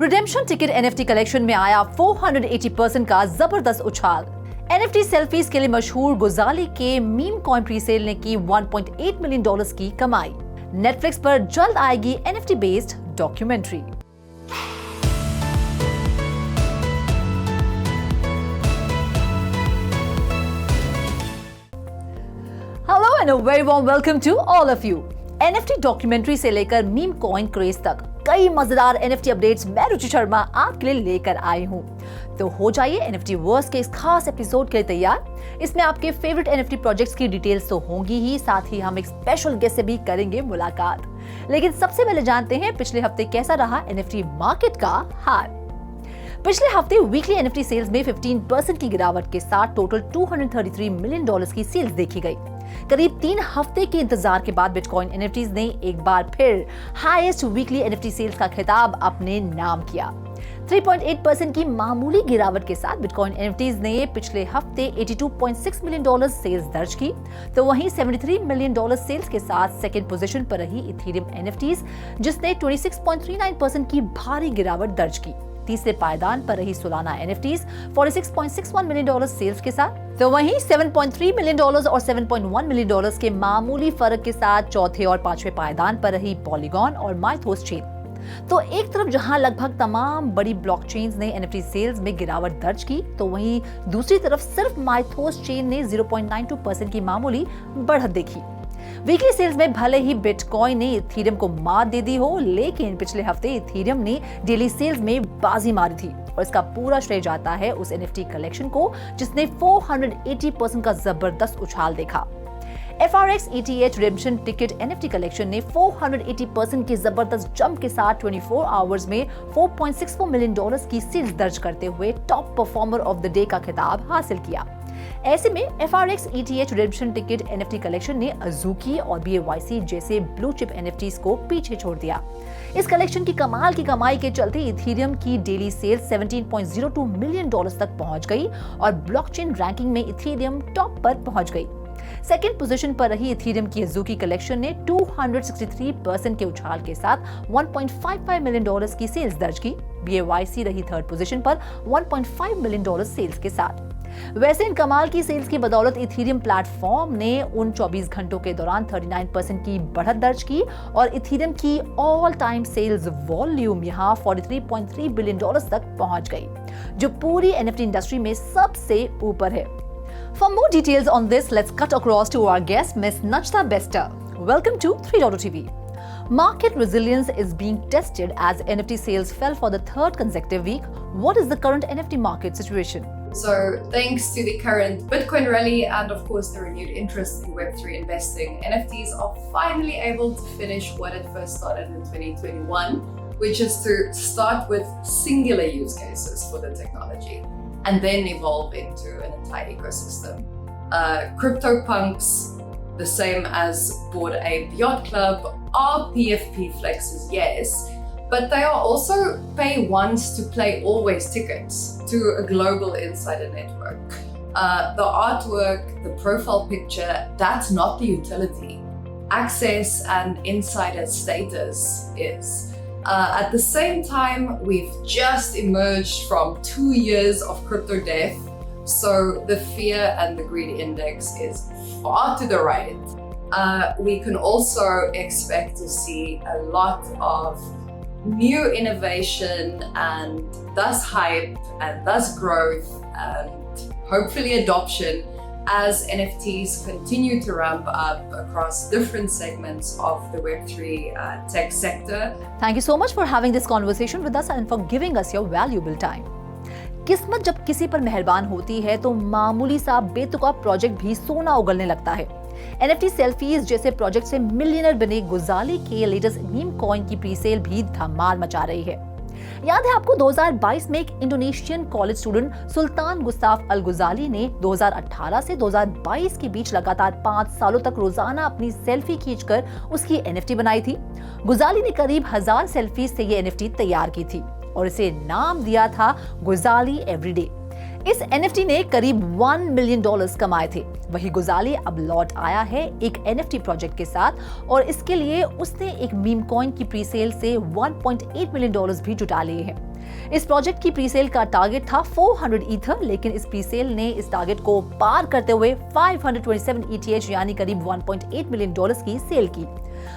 Redemption ticket NFT collection में आया 480% का जबरदस्त उछाल। एनएफटी सेल्फीज के लिए मशहूर गुजाली के मीम कॉइन प्रीसेल ने की $1.8 मिलियन की कमाई। नेटफ्लिक्स पर जल्द आएगी NFT based documentary. Hello and a very warm welcome to all of you. NFT documentary से लेकर मीम कॉइन क्रेज तक कई मजेदार एनएफटी अपडेट्स मैं रुचि शर्मा आपके लिए लेकर आई हूँ। तो हो जाइए एनएफटी वर्स के इस खास एपिसोड के लिए तैयार। इसमें आपके फेवरेट एनएफटी प्रोजेक्ट्स की डिटेल्स तो होंगी ही, साथ ही हम एक स्पेशल गेस्ट से भी करेंगे मुलाकात। लेकिन सबसे पहले जानते हैं पिछले हफ्ते कैसा रहा एनएफटी मार्केट का हाल। पिछले हफ्ते वीकली एनएफटी सेल्स में 15% की गिरावट के साथ टोटल $233 मिलियन की सेल्स देखी गई। करीब 3 हफ्ते के इंतजार के बाद बिटकॉइन एनएफटीज ने एक बार फिर हाईएस्ट वीकली एनएफटी सेल्स का खिताब अपने नाम किया। 3.8% की मामूली गिरावट के साथ बिटकॉइन एनएफटीज ने पिछले हफ्ते $82.6 मिलियन सेल्स दर्ज की, तो वहीं $73 मिलियन सेल्स के साथ सेकंड पोजीशन पर रही इथेरियम एनएफटीज, जिसने 26.39% की भारी गिरावट दर्ज की। तीसरे पायदान पर रही सोलाना एनएफटीज $46.61 मिलियन सेल्स के साथ, तो वहीं $7.3 मिलियन और $7.1 मिलियन के मामूली फर्क के साथ चौथे और पांचवें पायदान पर रही पॉलीगॉन और माइथोस चेन। तो एक तरफ जहां लगभग तमाम बड़ी ब्लॉकचेन्स ने एनएफटी सेल्स में गिरावट दर्ज की, तो वहीं दूसरी तरफ सिर्फ माइथोस चेन ने 0.92% की मामूली बढ़त देखी। वीकली सेल्स में भले ही बिटकॉइन ने इथेरियम को मात दे दी हो, लेकिन पिछले हफ्ते इथेरियम ने डेली सेल्स में बाजी मारी थी और इसका पूरा श्रेय जाता है उस एनएफटी कलेक्शन को जिसने 480% का जबरदस्त उछाल देखा। FRX ETH redemption ticket NFT collection ने 480% के जबरदस्त जंप के साथ 24 आवर्स में $4.64 मिलियन की सेल्स दर्ज करते हुए top performer of the day का खिताब हासिल किया। ऐसे में FRX ETH redemption ticket NFT collection ने अज़ूकी और BAYC जैसे ब्लू चिप एनएफटीज को पीछे छोड़ दिया। इस कलेक्शन की कमाल की कमाई के चलते इथेरियम की डेली सेल्स $17.02 मिलियन तक पहुंच गई और ब्लॉकचेन रैंकिंग में इथेरियम टॉप पर पहुंच गई। सेकेंड पोजीशन पर रही इथेरियम की अज़ूकी कलेक्शन ने 263% के उछाल के साथ $1.55 मिलियन की सेल्स दर्ज की। BAYC रही थर्ड पोजीशन पर $1.5 मिलियन सेल्स के साथ। वैसे इन कमाल की सेल्स की बदौलत इथेरियम प्लेटफॉर्म ने उन 24 घंटों के दौरान 39% की बढ़त दर्ज की और इथेरियम की ऑल टाइम सेल्स वॉल्यूम यहां $43.3 बिलियन तक पहुंच गई, जो पूरी एनएफटी इंडस्ट्री में सबसे ऊपर है। For more details on this, let's cut across to our guest, Ms. Nachta Bester. Welcome to 3.0 TV. Market resilience is being tested as NFT sales fell for the third consecutive week. What is the current NFT market situation? So, thanks to the current Bitcoin rally and of course the renewed interest in Web3 investing, NFTs are finally able to finish what it first started in 2021, which is to start with singular use cases for the technology and then evolve into an entire ecosystem. CryptoPunks, the same as Bored Ape Yacht Club, are PFP flexes, yes, but they are also pay once to play always tickets to a global insider network. The artwork, the profile picture, that's not the utility. Access and insider status is. At the same time, we've just emerged from 2 years of crypto death, so the fear and the greed index is far to the right. We can also expect to see a lot of new innovation and thus hype and thus growth and hopefully adoption as NFTs continue to ramp up across different segments of the Web3 tech sector. Thank you so much for having this conversation with us and for giving us your valuable time. किस्मत जब किसी पर मेहरबान होती है तो मामूली सा बेतुका प्रोजेक्ट भी सोना उगलने लगता है। NFT सेल्फीज जैसे प्रोजेक्ट से मिलियनर बने गुजाली के लेटेस्ट मीम कॉइन की प्रीसेल भी धमाल मचा रही है। याद है आपको 2022 में एक इंडोनेशियन कॉलेज स्टूडेंट सुल्तान गुस्ताफ अल गुजाली ने 2018 से 2022 के बीच लगातार 5 सालों तक रोजाना अपनी सेल्फी खींचकर उसकी NFT बनाई थी। गुजाली ने करीब 1000 सेल्फीज से ये NFT तैयार की थी और इसे नाम दिया था गुजाली एवरीडे। इस NFT ने करीब $1 मिलियन कमाए थे। वही गुजाली अब लौट आया है एक NFT प्रोजेक्ट के साथ और इसके लिए उसने एक मीम कॉइन की प्रीसेल से $1.8 मिलियन भी जुटा लिए हैं। इस प्रोजेक्ट की प्रीसेल का टारगेट था 400 ईथर, लेकिन इस प्रीसेल ने इस टारगेट को पार करते हुए 527 ETH यानी करीब 1.8 मिलियन डॉलर्स की सेल की।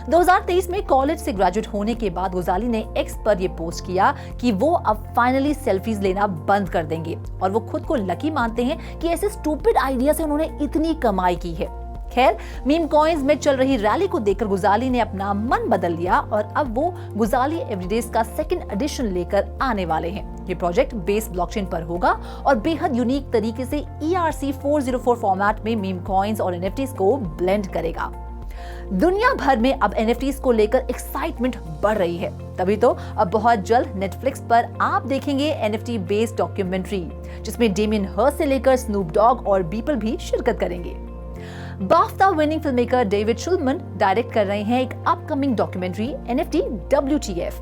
2023 में कॉलेज से ग्रेजुएट होने के बाद गुजाली ने एक्स पर ये पोस्ट किया कि वो अब फाइनली सेल्फीज लेना बंद कर देंगे और वो खुद को लकी मानते हैं कि ऐसे स्टूपिड आइडिया से उन्होंने इतनी कमाई की है। खैर, मीम कॉइन्स में चल रही रैली को देखकर गुजाली ने अपना मन बदल लिया और अब वो गुजाली एवरीडेज का सेकंड एडिशन लेकर आने वाले हैं। ये प्रोजेक्ट बेस ब्लॉकचेन पर होगा और बेहद यूनिक तरीके से ERC-404 फॉर्मेट में मीम कॉइन्स और NFTs को ब्लेंड करेगा। दुनिया भर में अब NFTs को लेकर एक्साइटमेंट बढ़ रही है, तभी तो अब बहुत जल्द नेटफ्लिक्स पर आप देखेंगे NFT बेस्ड डॉक्यूमेंट्री, जिसमें डेमियन हर्स्ट से लेकर स्नूप डॉग और बीपल भी शिरकत करेंगे। BAFTA winning filmmaker David Shulman direct कर रहे हैं एक अपकमिंग डॉक्यूमेंट्री NFT WTF।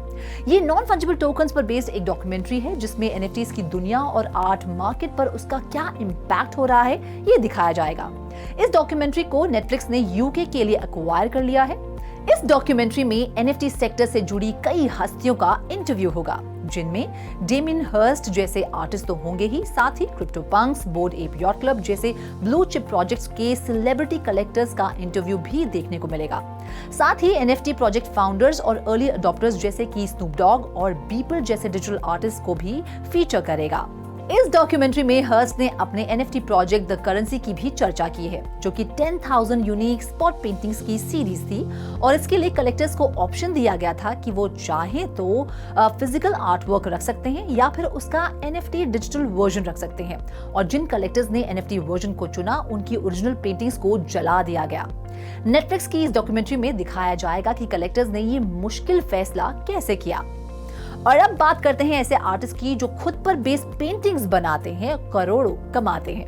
ये नॉन फंजिबल टोकन्स पर बेस्ड एक डॉक्यूमेंट्री है जिसमें NFTs की दुनिया और आर्ट मार्केट पर उसका क्या इम्पैक्ट हो रहा है ये दिखाया जाएगा। इस डॉक्यूमेंट्री को नेटफ्लिक्स ने UK के लिए एक्वायर कर लिया है। इस डॉक्यूमेंट्री में NFT सेक्टर से जुड़ी कई हस्तियों का इंटरव्यू होगा, जिनमें डेमियन हर्स्ट जैसे आर्टिस्ट तो होंगे ही, साथ ही crypto punks, bored ape yacht club जैसे ब्लू चिप प्रोजेक्ट्स के सेलिब्रिटी कलेक्टर्स का इंटरव्यू भी देखने को मिलेगा। साथ ही NFT प्रोजेक्ट फाउंडर्स और अर्ली अडॉप्टर्स जैसे कि स्नूप डॉग और बीपल जैसे डिजिटल आर्टिस्ट को भी फीचर करेगा। इस डॉक्यूमेंट्री में हर्स्ट ने अपने NFT प्रोजेक्ट द करेंसी की भी चर्चा की है, जो कि 10,000 यूनिक स्पॉट पेंटिंग्स की सीरीज थी और इसके लिए कलेक्टर्स को ऑप्शन दिया गया था कि वो चाहे तो फिजिकल आर्ट वर्क रख सकते हैं या फिर उसका NFT डिजिटल वर्जन रख सकते हैं। और जिन कलेक्टर्स ने NFT वर्जन को चुना उनकी ओरिजिनल पेंटिंग्स को जला दिया गया। नेटफ्लिक्स की इस डॉक्यूमेंट्री में दिखाया जाएगा कि कलेक्टर्स ने ये मुश्किल फैसला कैसे किया। और अब बात करते हैं ऐसे आर्टिस्ट की जो खुद पर बेस्ड पेंटिंग्स बनाते हैं, करोड़ों कमाते हैं।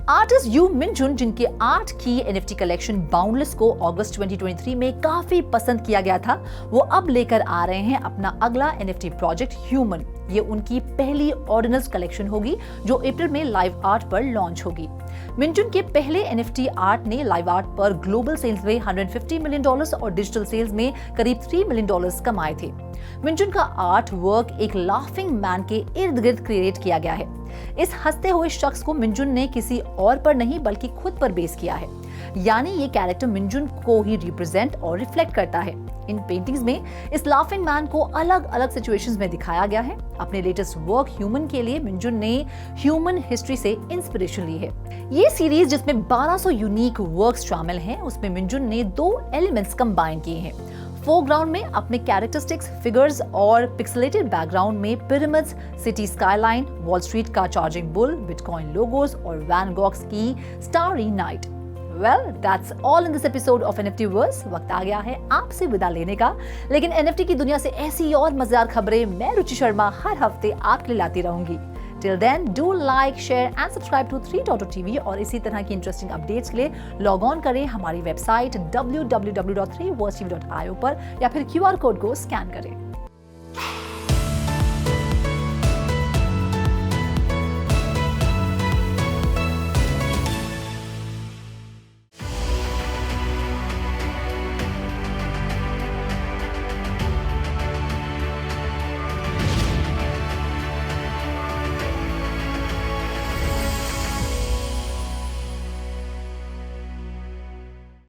आर्टिस्ट यू मिनजुन, जिनके आर्ट की NFT कलेक्शन बाउंडलेस को अगस्त 2023 में काफी पसंद किया गया था, वो अब लेकर आ रहे हैं अपना अगला NFT प्रोजेक्ट ह्यूमन। ये उनकी पहली ऑर्डिनल्स कलेक्शन होगी जो अप्रैल में लाइव आर्ट पर लॉन्च होगी। मिनजुन के पहले NFT आर्ट ने लाइव आर्ट पर ग्लोबल सेल्स में $150 मिलियन और डिजिटल सेल्स में करीब $3 मिलियन कमाए थे। मिनजुन का आर्ट वर्क एक लाफिंग मैन के इर्द गिर्द क्रिएट किया गया है। इस हंसते हुए शख्स को मिनजुन ने किसी और पर नहीं बल्कि खुद पर बेस किया है, यानी ये कैरेक्टर मिनजुन को ही रिप्रेजेंट और रिफ्लेक्ट करता है। इन पेंटिंग्स में इस लाफिंग मैन को अलग अलग सिचुएशंस में दिखाया गया है। अपने लेटेस्ट वर्क ह्यूमन के लिए मिनजुन ने ह्यूमन हिस्ट्री से इंस्पिरेशन ली है। ये सीरीज जिसमें 1200 यूनिक वर्क्स शामिल हैं, उसमें मिनजुन ने 2 एलिमेंट्स कंबाइन किए हैं। फोरग्राउंड में अपने कैरेक्टरिस्टिक्स फिगर्स और पिक्सेलेटेड बैकग्राउंड में pyramids, city skyline, wall street का चार्जिंग बुल, बिटकॉइन लोगोस और वैन गॉग्स की starry night. Well, that's all in this episode of NFT Verse। वक्त आ गया है आपसे विदा लेने का, लेकिन NFT की दुनिया से ऐसी और मजेदार खबरें मैं रुचि शर्मा हर हफ्ते आपके लिए लाती रहूंगी। Till then, do like, share and subscribe to 3.TV और इसी तरह की इंटरेस्टिंग अपडेट्स के लिए लॉग ऑन करें हमारी वेबसाइट www.3versetv.io पर या फिर QR कोड को स्कैन करें।